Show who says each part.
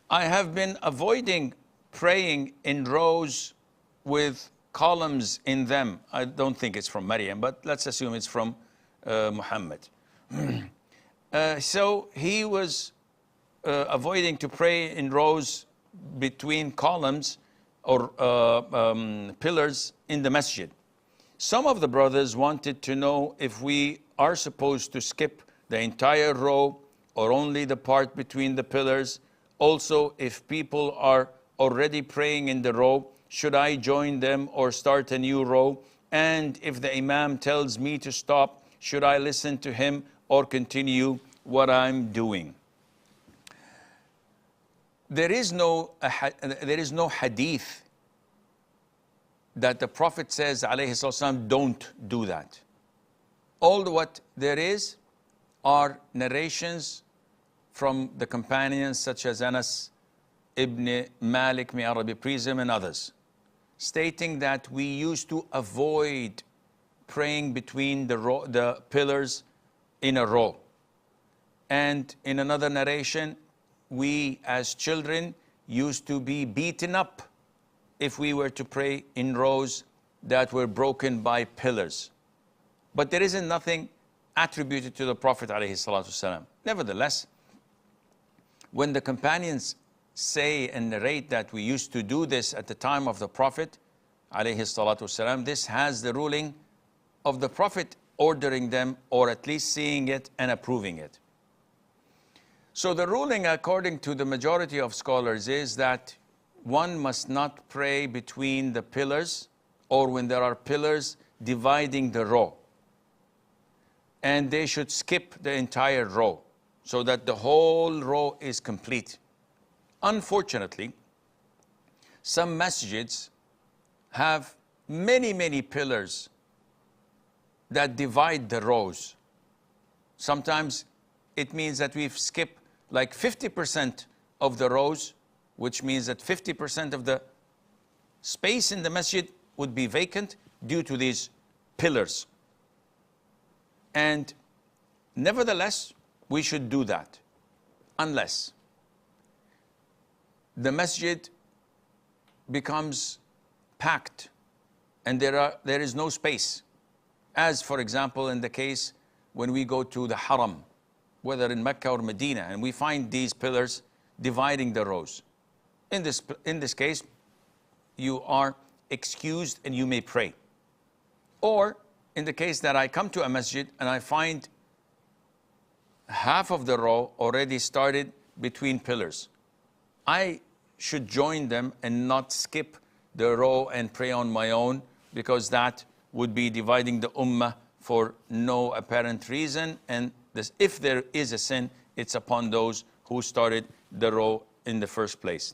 Speaker 1: I have been avoiding praying in rows with columns in them. I don't think it's from Maryam, but let's assume it's from Muhammad. So he was avoiding to pray in rows between columns or pillars in the masjid. Some of the brothers wanted to know if we are supposed to skip the entire row or only the part between the pillars. Also, if people are already praying in the row, should I join them or start a new row? And if the imam tells me to stop, should I listen to him or continue what I'm doing? There is no hadith that the Prophet says, alayhi sallam, don't do that. All what there is are narrations from the companions such as Anas ibn Malik, may Allah be pleased with him, and others, stating that we used to avoid praying between the pillars in a row. And in another narration, we as children used to be beaten up if we were to pray in rows that were broken by pillars. But there isn't nothing attributed to the Prophet ﷺ. Nevertheless, when the companions say and narrate that we used to do this at the time of the Prophet ﷺ, this has the ruling of the Prophet ordering them, or at least seeing it and approving it. So the ruling, according to the majority of scholars, is that one must not pray between the pillars or when there are pillars dividing the row. And they should skip the entire row so that the whole row is complete. Unfortunately, some masjids have many pillars that divide the rows. Sometimes it means that we've skipped like 50% of the rows, which means that 50% of the space in the masjid would be vacant due to these pillars. And nevertheless, we should do that unless the masjid becomes packed and there is no space. As for example, in the case when we go to the Haram, whether in Mecca or Medina, and we find these pillars dividing the rows. In this case, you are excused and you may pray. Or in the case that I come to a masjid and I find half of the row already started between pillars, I should join them and not skip the row and pray on my own, because that would be dividing the ummah for no apparent reason. And if there is a sin, it's upon those who started the row in the first place.